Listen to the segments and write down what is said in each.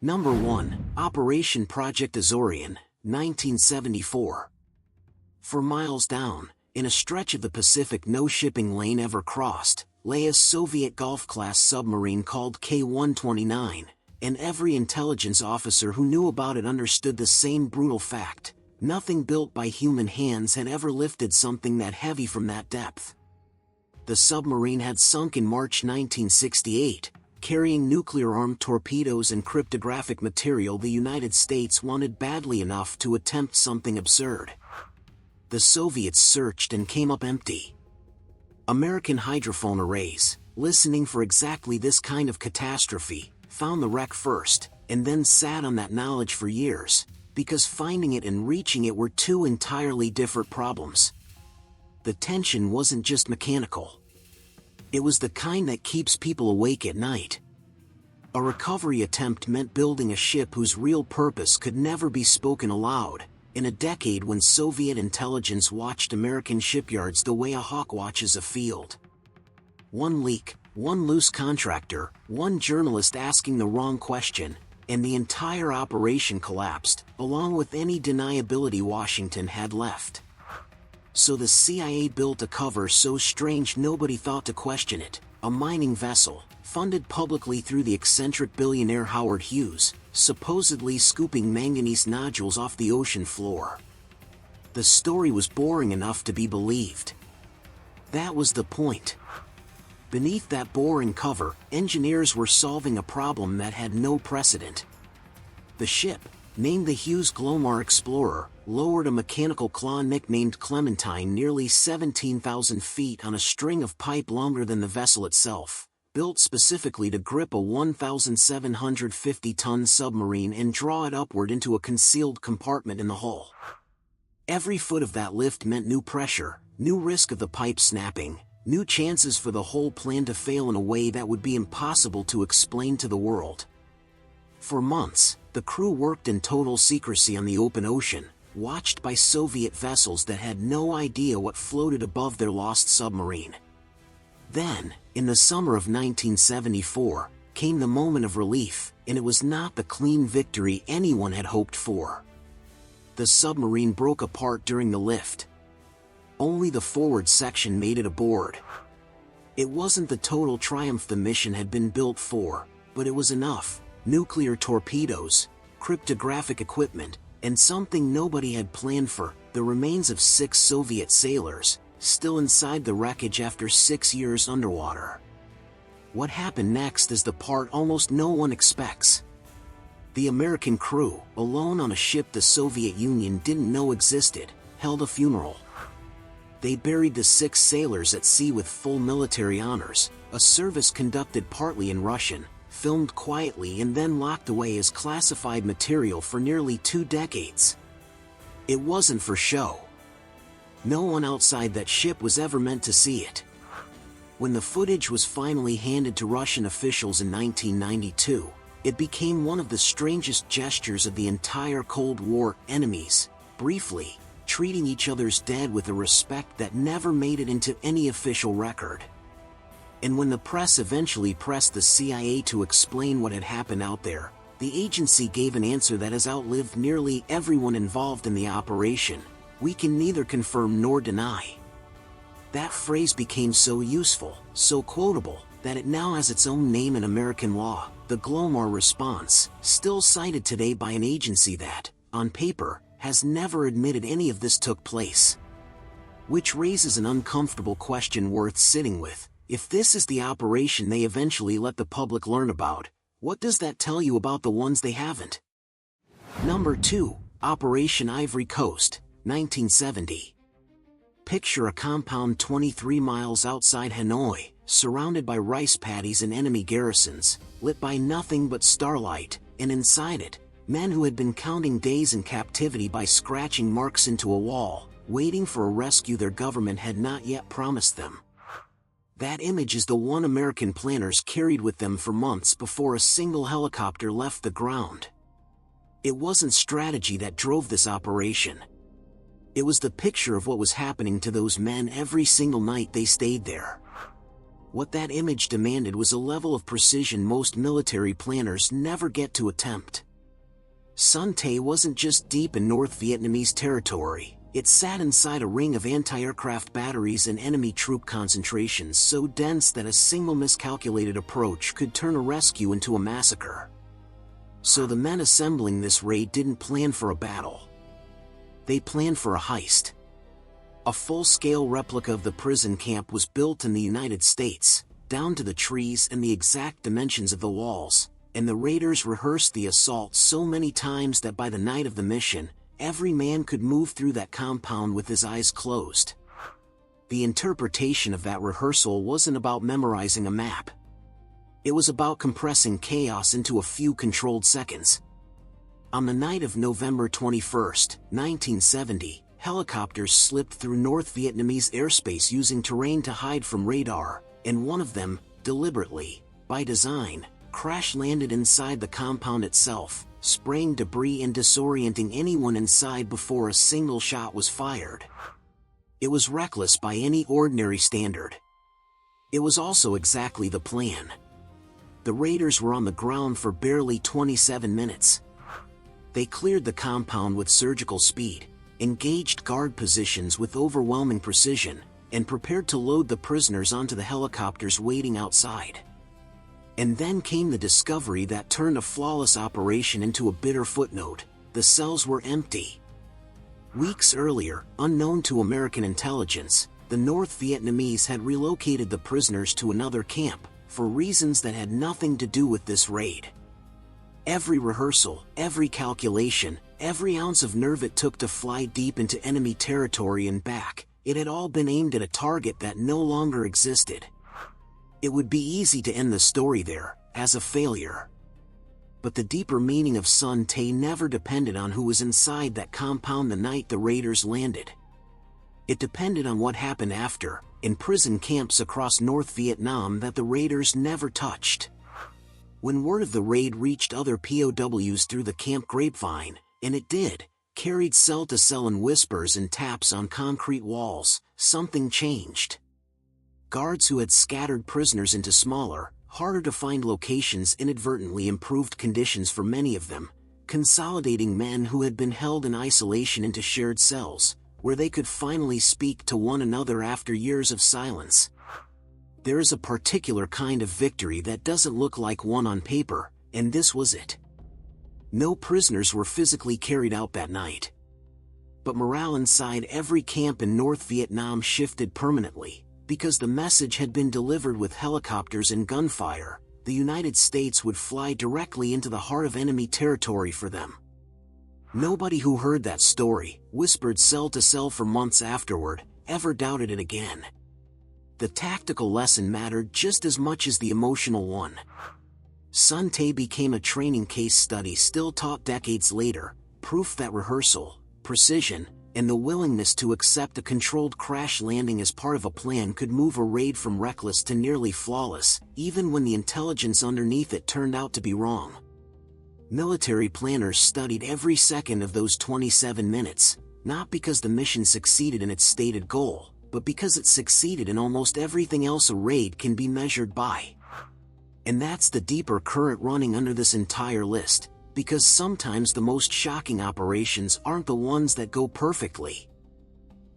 Number 1. Operation Project Azorian, 1974. For miles down, in a stretch of the Pacific no shipping lane ever crossed, lay a Soviet Gulf-class submarine called K-129, and every intelligence officer who knew about it understood the same brutal fact: nothing built by human hands had ever lifted something that heavy from that depth. The submarine had sunk in March 1968, carrying nuclear-armed torpedoes and cryptographic material the United States wanted badly enough to attempt something absurd. The Soviets searched and came up empty. American hydrophone arrays, listening for exactly this kind of catastrophe, found the wreck first, and then sat on that knowledge for years, because finding it and reaching it were two entirely different problems. The tension wasn't just mechanical. It was the kind that keeps people awake at night. A recovery attempt meant building a ship whose real purpose could never be spoken aloud, in a decade when Soviet intelligence watched American shipyards the way a hawk watches a field. One leak, one loose contractor, one journalist asking the wrong question, and the entire operation collapsed, along with any deniability Washington had left. So the CIA built a cover so strange nobody thought to question it: a mining vessel, funded publicly through the eccentric billionaire Howard Hughes, supposedly scooping manganese nodules off the ocean floor. The story was boring enough to be believed. That was the point. Beneath that boring cover, engineers were solving a problem that had no precedent. The ship, named the Hughes Glomar Explorer, lowered a mechanical claw nicknamed Clementine nearly 17,000 feet on a string of pipe longer than the vessel itself, built specifically to grip a 1,750-ton submarine and draw it upward into a concealed compartment in the hull. Every foot of that lift meant new pressure, new risk of the pipe snapping, new chances for the whole plan to fail in a way that would be impossible to explain to the world. For months, the crew worked in total secrecy on the open ocean, watched by Soviet vessels that had no idea what floated above their lost submarine. Then, in the summer of 1974, came the moment of relief, and it was not the clean victory anyone had hoped for. The submarine broke apart during the lift. Only the forward section made it aboard. It wasn't the total triumph the mission had been built for, but it was enough: nuclear torpedoes, cryptographic equipment, and something nobody had planned for: the remains of 6 Soviet sailors, still inside the wreckage after 6 years underwater. What happened next is the part almost no one expects. The American crew, alone on a ship the Soviet Union didn't know existed, held a funeral. They buried the 6 sailors at sea with full military honors, a service conducted partly in Russian, filmed quietly and then locked away as classified material for nearly 2 decades. It wasn't for show. No one outside that ship was ever meant to see it. When the footage was finally handed to Russian officials in 1992, it became one of the strangest gestures of the entire Cold War: enemies, briefly, treating each other's dead with a respect that never made it into any official record. And when the press eventually pressed the CIA to explain what had happened out there, the agency gave an answer that has outlived nearly everyone involved in the operation: "We can neither confirm nor deny." That phrase became so useful, so quotable, that it now has its own name in American law: the Glomar response, still cited today by an agency that, on paper, has never admitted any of this took place. Which raises an uncomfortable question worth sitting with: if this is the operation they eventually let the public learn about, what does that tell you about the ones they haven't? Number 2. Operation Ivory Coast, 1970. Picture a compound 23 miles outside Hanoi, surrounded by rice paddies and enemy garrisons, lit by nothing but starlight, and inside it, men who had been counting days in captivity by scratching marks into a wall, waiting for a rescue their government had not yet promised them. That image is the one American planners carried with them for months before a single helicopter left the ground. It wasn't strategy that drove this operation. It was the picture of what was happening to those men every single night they stayed there. What that image demanded was a level of precision most military planners never get to attempt. Son Tay wasn't just deep in North Vietnamese territory, it sat inside a ring of anti-aircraft batteries and enemy troop concentrations so dense that a single miscalculated approach could turn a rescue into a massacre. So the men assembling this raid didn't plan for a battle. They planned for a heist. A full-scale replica of the prison camp was built in the United States, down to the trees and the exact dimensions of the walls, and the raiders rehearsed the assault so many times that by the night of the mission, every man could move through that compound with his eyes closed. The interpretation of that rehearsal wasn't about memorizing a map. It was about compressing chaos into a few controlled seconds. On the night of November 21, 1970, helicopters slipped through North Vietnamese airspace using terrain to hide from radar, and one of them, deliberately, by design, crash-landed inside the compound itself, spraying debris and disorienting anyone inside before a single shot was fired. It was reckless by any ordinary standard. It was also exactly the plan. The raiders were on the ground for barely 27 minutes. They cleared the compound with surgical speed, engaged guard positions with overwhelming precision, and prepared to load the prisoners onto the helicopters waiting outside. And then came the discovery that turned a flawless operation into a bitter footnote: the cells were empty. Weeks earlier, unknown to American intelligence, the North Vietnamese had relocated the prisoners to another camp, for reasons that had nothing to do with this raid. Every rehearsal, every calculation, every ounce of nerve it took to fly deep into enemy territory and back, it had all been aimed at a target that no longer existed. It would be easy to end the story there, as a failure. But the deeper meaning of Son Tay never depended on who was inside that compound the night the raiders landed. It depended on what happened after, in prison camps across North Vietnam that the raiders never touched. When word of the raid reached other POWs through the camp grapevine, and it did, carried cell to cell in whispers and taps on concrete walls, something changed. Guards who had scattered prisoners into smaller, harder-to-find locations inadvertently improved conditions for many of them, consolidating men who had been held in isolation into shared cells, where they could finally speak to one another after years of silence. There is a particular kind of victory that doesn't look like one on paper, and this was it. No prisoners were physically carried out that night. But morale inside every camp in North Vietnam shifted permanently. Because the message had been delivered with helicopters and gunfire, the United States would fly directly into the heart of enemy territory for them. Nobody who heard that story, whispered cell to cell for months afterward, ever doubted it again. The tactical lesson mattered just as much as the emotional one. Son Tay became a training case study still taught decades later, proof that rehearsal, precision, and the willingness to accept a controlled crash landing as part of a plan could move a raid from reckless to nearly flawless, even when the intelligence underneath it turned out to be wrong. Military planners studied every second of those 27 minutes, not because the mission succeeded in its stated goal, but because it succeeded in almost everything else a raid can be measured by. And that's the deeper current running under this entire list. Because sometimes the most shocking operations aren't the ones that go perfectly.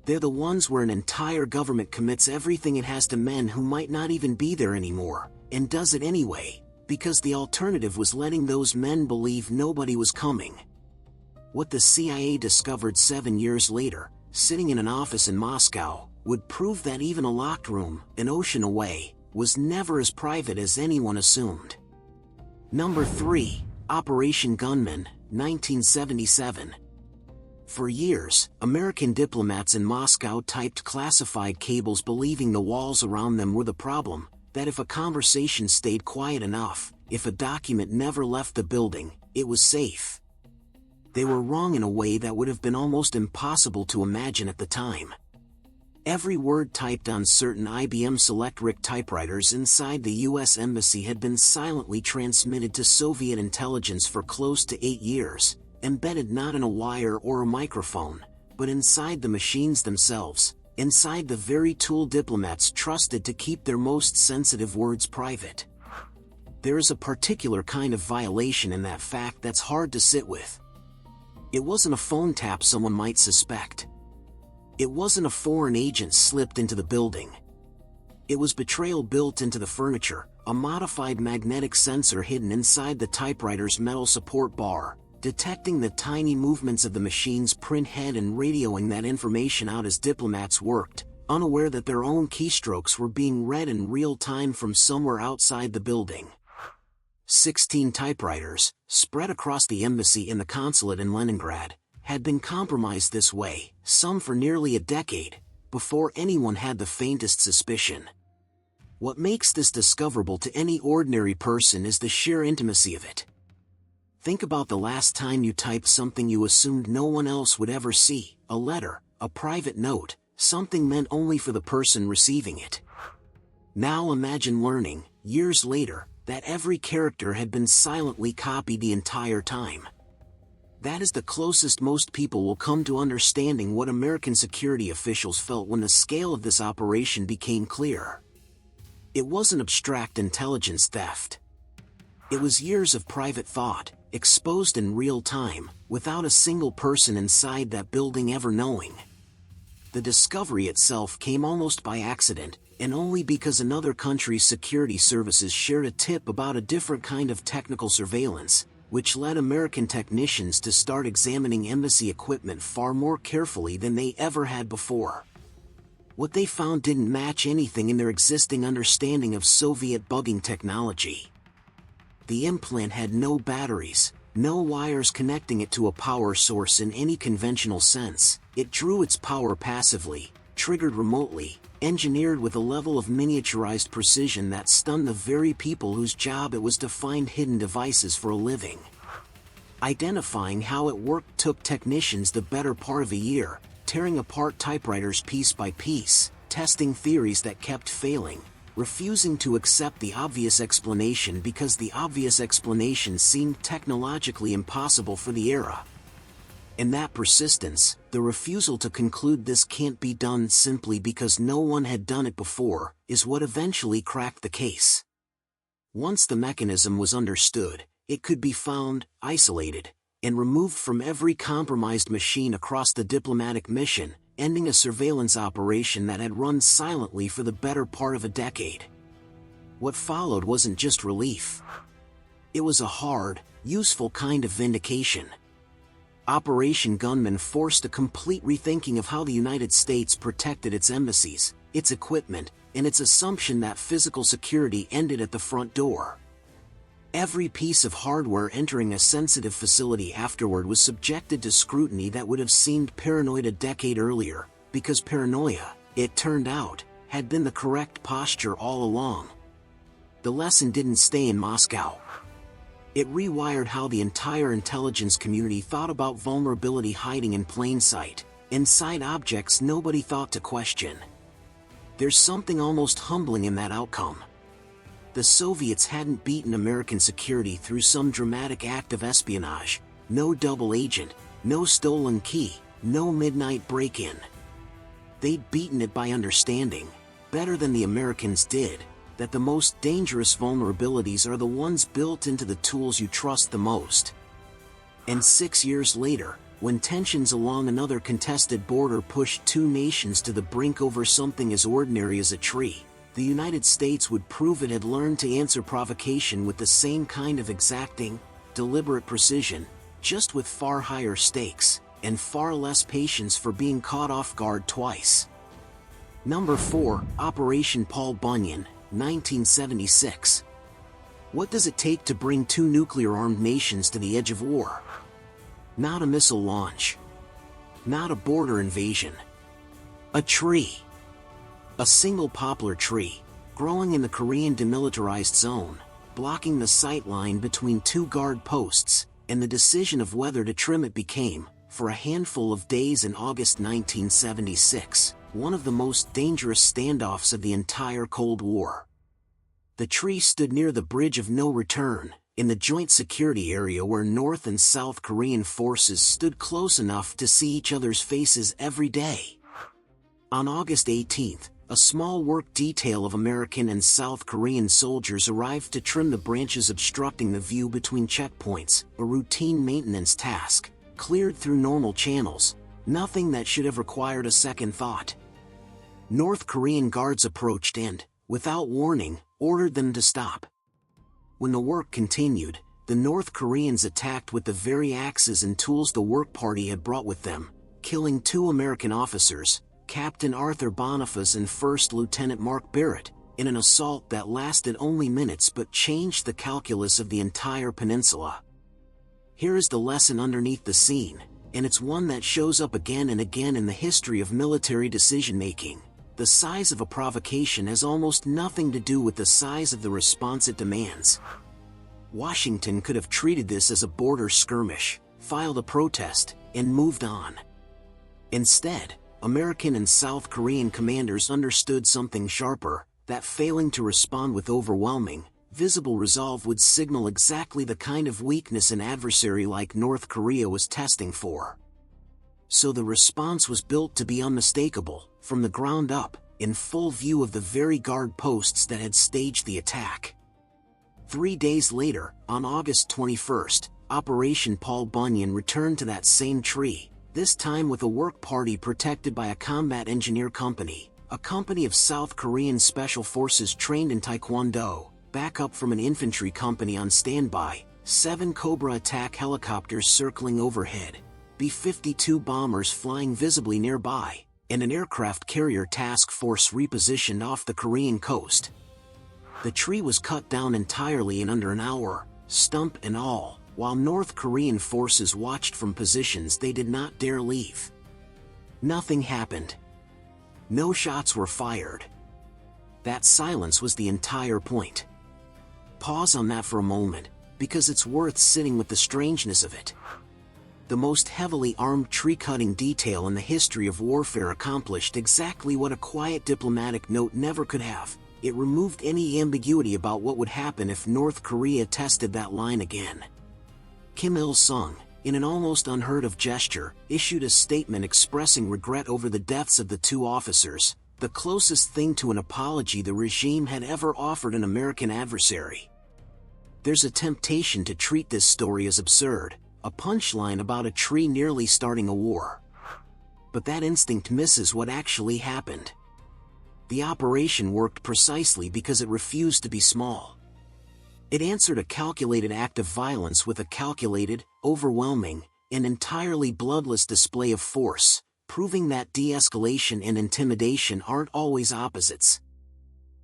They're the ones where an entire government commits everything it has to men who might not even be there anymore, and does it anyway, because the alternative was letting those men believe nobody was coming. What the CIA discovered 7 years later, sitting in an office in Moscow, would prove that even a locked room, an ocean away, was never as private as anyone assumed. Number 3. Operation Gunman, 1977. For years, American diplomats in Moscow typed classified cables believing the walls around them were the problem, that if a conversation stayed quiet enough, if a document never left the building, it was safe. They were wrong in a way that would have been almost impossible to imagine at the time. Every word typed on certain IBM Selectric typewriters inside the U.S. Embassy had been silently transmitted to Soviet intelligence for close to 8 years, embedded not in a wire or a microphone, but inside the machines themselves, inside the very tool diplomats trusted to keep their most sensitive words private. There is a particular kind of violation in that fact that's hard to sit with. It wasn't a phone tap someone might suspect. It wasn't a foreign agent slipped into the building. It was betrayal built into the furniture, a modified magnetic sensor hidden inside the typewriter's metal support bar, detecting the tiny movements of the machine's print head and radioing that information out as diplomats worked, unaware that their own keystrokes were being read in real time from somewhere outside the building. 16 typewriters, spread across the embassy and the consulate in Leningrad, had been compromised this way, some for nearly a decade, before anyone had the faintest suspicion. What makes this discoverable to any ordinary person is the sheer intimacy of it. Think about the last time you typed something you assumed no one else would ever see, a letter, a private note, something meant only for the person receiving it. Now imagine learning, years later, that every character had been silently copied the entire time. That is the closest most people will come to understanding what American security officials felt when the scale of this operation became clear. It wasn't abstract intelligence theft. It was years of private thought, exposed in real time, without a single person inside that building ever knowing. The discovery itself came almost by accident, and only because another country's security services shared a tip about a different kind of technical surveillance, which led American technicians to start examining embassy equipment far more carefully than they ever had before. What they found didn't match anything in their existing understanding of Soviet bugging technology. The implant had no batteries, no wires connecting it to a power source in any conventional sense. It drew its power passively, triggered remotely, engineered with a level of miniaturized precision that stunned the very people whose job it was to find hidden devices for a living. Identifying how it worked took technicians the better part of a year, tearing apart typewriters piece by piece, testing theories that kept failing, refusing to accept the obvious explanation because the obvious explanation seemed technologically impossible for the era. And that persistence, the refusal to conclude this can't be done simply because no one had done it before, is what eventually cracked the case. Once the mechanism was understood, it could be found, isolated, and removed from every compromised machine across the diplomatic mission, ending a surveillance operation that had run silently for the better part of a decade. What followed wasn't just relief. It was a hard, useful kind of vindication. Operation Gunman forced a complete rethinking of how the United States protected its embassies, its equipment, and its assumption that physical security ended at the front door. Every piece of hardware entering a sensitive facility afterward was subjected to scrutiny that would have seemed paranoid a decade earlier, because paranoia, it turned out, had been the correct posture all along. The lesson didn't stay in Moscow. It rewired how the entire intelligence community thought about vulnerability hiding in plain sight, inside objects nobody thought to question. There's something almost humbling in that outcome. The Soviets hadn't beaten American security through some dramatic act of espionage, no double agent, no stolen key, no midnight break-in. They'd beaten it by understanding, better than the Americans did, that the most dangerous vulnerabilities are the ones built into the tools you trust the most. And 6 years later, when tensions along another contested border pushed two nations to the brink over something as ordinary as a tree, the United States would prove it had learned to answer provocation with the same kind of exacting, deliberate precision, just with far higher stakes, and far less patience for being caught off guard twice. Number 4, Operation Paul Bunyan, 1976. What does it take to bring two nuclear-armed nations to the edge of war? Not a missile launch. Not a border invasion. A tree. A single poplar tree, growing in the Korean demilitarized zone, blocking the sight line between two guard posts, and the decision of whether to trim it became, for a handful of days in August 1976, one of the most dangerous standoffs of the entire Cold War. The tree stood near the Bridge of No Return, in the joint security area where North and South Korean forces stood close enough to see each other's faces every day. On August 18, a small work detail of American and South Korean soldiers arrived to trim the branches obstructing the view between checkpoints, a routine maintenance task, cleared through normal channels, nothing that should have required a second thought. North Korean guards approached and, without warning, ordered them to stop. When the work continued, the North Koreans attacked with the very axes and tools the work party had brought with them, killing 2 American officers, Captain Arthur Boniface and First Lieutenant Mark Barrett, in an assault that lasted only minutes but changed the calculus of the entire peninsula. Here is the lesson underneath the scene, and it's one that shows up again and again in the history of military decision-making. The size of a provocation has almost nothing to do with the size of the response it demands. Washington could have treated this as a border skirmish, filed a protest, and moved on. Instead, American and South Korean commanders understood something sharper, that failing to respond with overwhelming, visible resolve would signal exactly the kind of weakness an adversary like North Korea was testing for. So the response was built to be unmistakable, from the ground up, in full view of the very guard posts that had staged the attack. 3 days later, on August 21, Operation Paul Bunyan returned to that same tree, this time with a work party protected by a combat engineer company, a company of South Korean special forces trained in Taekwondo, backup from an infantry company on standby, 7 Cobra attack helicopters circling overhead, B-52 bombers flying visibly nearby, and an aircraft carrier task force repositioned off the Korean coast. The tree was cut down entirely in under an hour, stump and all, while North Korean forces watched from positions they did not dare leave. Nothing happened. No shots were fired. That silence was the entire point. Pause on that for a moment, because it's worth sitting with the strangeness of it. The most heavily armed tree-cutting detail in the history of warfare accomplished exactly what a quiet diplomatic note never could have. It removed any ambiguity about what would happen if North Korea tested that line again. Kim Il-sung, in an almost unheard-of gesture, issued a statement expressing regret over the deaths of the 2 officers, the closest thing to an apology the regime had ever offered an American adversary. There's a temptation to treat this story as absurd, a punchline about a tree nearly starting a war. But that instinct misses what actually happened. The operation worked precisely because it refused to be small. It answered a calculated act of violence with a calculated, overwhelming, and entirely bloodless display of force, proving that de-escalation and intimidation aren't always opposites.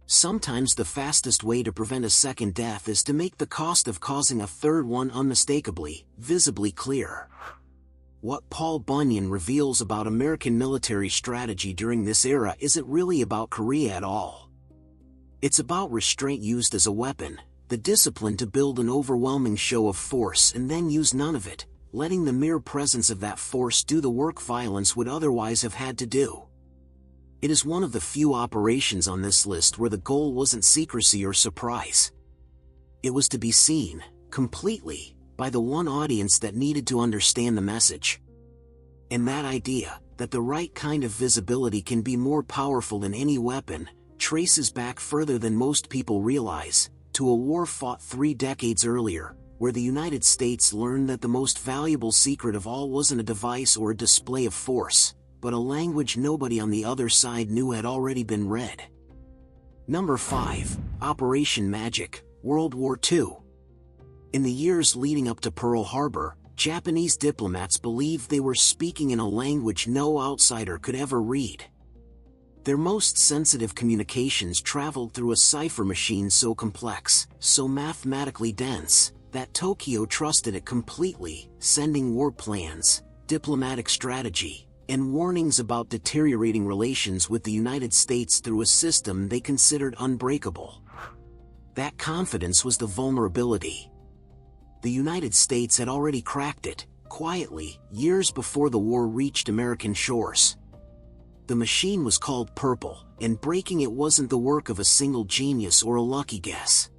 Sometimes the fastest way to prevent a second death is to make the cost of causing a third one unmistakably, visibly clear. What Paul Bunyan reveals about American military strategy during this era isn't really about Korea at all. It's about restraint used as a weapon, the discipline to build an overwhelming show of force and then use none of it, letting the mere presence of that force do the work violence would otherwise have had to do. It is one of the few operations on this list where the goal wasn't secrecy or surprise. It was to be seen, completely, by the one audience that needed to understand the message. And that idea, that the right kind of visibility can be more powerful than any weapon, traces back further than most people realize, to a war fought 3 decades earlier, where the United States learned that the most valuable secret of all wasn't a device or a display of force, but a language nobody on the other side knew had already been read. Number 5. Operation Magic, World War II. In the years leading up to Pearl Harbor, Japanese diplomats believed they were speaking in a language no outsider could ever read. Their most sensitive communications traveled through a cipher machine so complex, so mathematically dense, that Tokyo trusted it completely, sending war plans, diplomatic strategy, and warnings about deteriorating relations with the United States through a system they considered unbreakable. That confidence was the vulnerability. The United States had already cracked it, quietly, years before the war reached American shores. The machine was called Purple, and breaking it wasn't the work of a single genius or a lucky guess.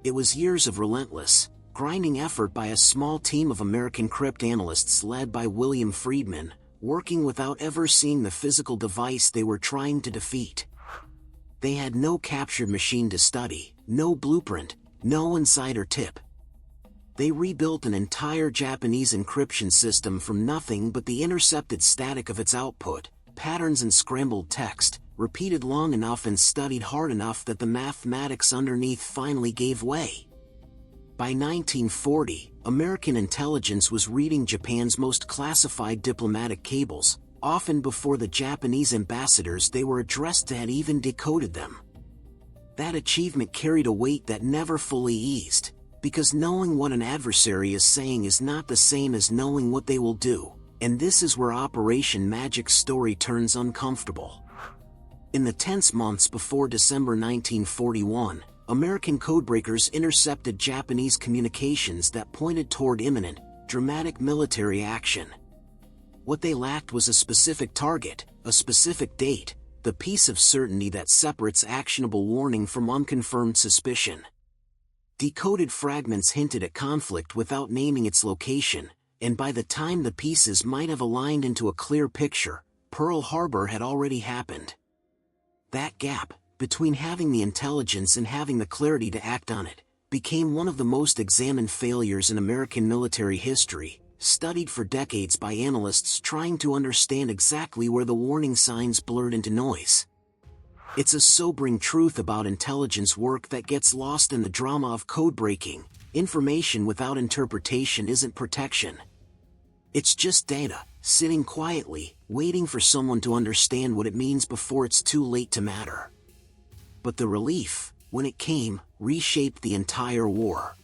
It was years of relentless, grinding effort by a small team of American cryptanalysts led by William Friedman, working without ever seeing the physical device they were trying to defeat. They had no captured machine to study, no blueprint, no insider tip. They rebuilt an entire Japanese encryption system from nothing but the intercepted static of its output, patterns and scrambled text, repeated long enough and studied hard enough that the mathematics underneath finally gave way. By 1940, American intelligence was reading Japan's most classified diplomatic cables, often before the Japanese ambassadors they were addressed to had even decoded them. That achievement carried a weight that never fully eased, because knowing what an adversary is saying is not the same as knowing what they will do, and this is where Operation Magic's story turns uncomfortable. In the tense months before December 1941, American codebreakers intercepted Japanese communications that pointed toward imminent, dramatic military action. What they lacked was a specific target, a specific date, the piece of certainty that separates actionable warning from unconfirmed suspicion. Decoded fragments hinted at conflict without naming its location, and by the time the pieces might have aligned into a clear picture, Pearl Harbor had already happened. That gap, between having the intelligence and having the clarity to act on it, became one of the most examined failures in American military history, studied for decades by analysts trying to understand exactly where the warning signs blurred into noise. It's a sobering truth about intelligence work that gets lost in the drama of code breaking. Information without interpretation isn't protection. It's just data, sitting quietly, waiting for someone to understand what it means before it's too late to matter. But the relief, when it came, reshaped the entire war.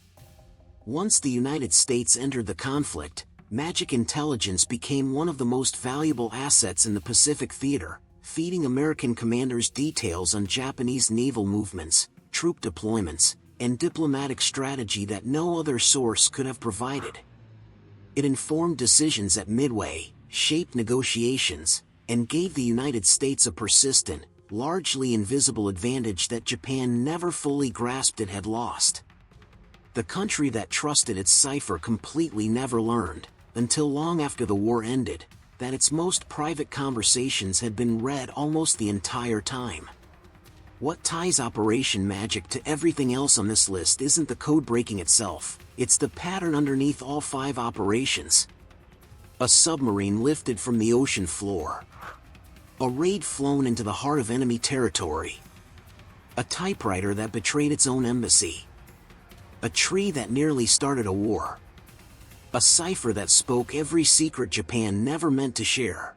Once the United States entered the conflict, magic intelligence became one of the most valuable assets in the Pacific theater, feeding American commanders details on Japanese naval movements, troop deployments, and diplomatic strategy that no other source could have provided. It informed decisions at Midway, shaped negotiations, and gave the United States a persistent, largely invisible advantage that Japan never fully grasped it had lost. The country that trusted its cipher completely never learned, until long after the war ended, that its most private conversations had been read almost the entire time. What ties Operation Magic to everything else on this list isn't the code breaking itself, it's the pattern underneath all 5 operations. A submarine lifted from the ocean floor. A raid flown into the heart of enemy territory. A typewriter that betrayed its own embassy. A tree that nearly started a war. A cipher that spoke every secret Japan never meant to share.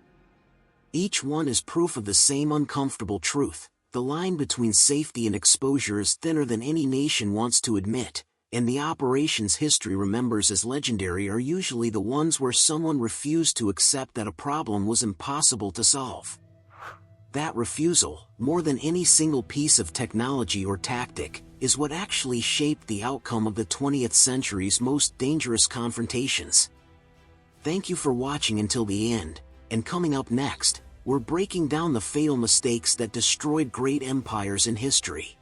Each one is proof of the same uncomfortable truth. The line between safety and exposure is thinner than any nation wants to admit, and the operations history remembers as legendary are usually the ones where someone refused to accept that a problem was impossible to solve. That refusal, more than any single piece of technology or tactic, is what actually shaped the outcome of the 20th century's most dangerous confrontations. Thank you for watching until the end, and coming up next, we're breaking down the fatal mistakes that destroyed great empires in history.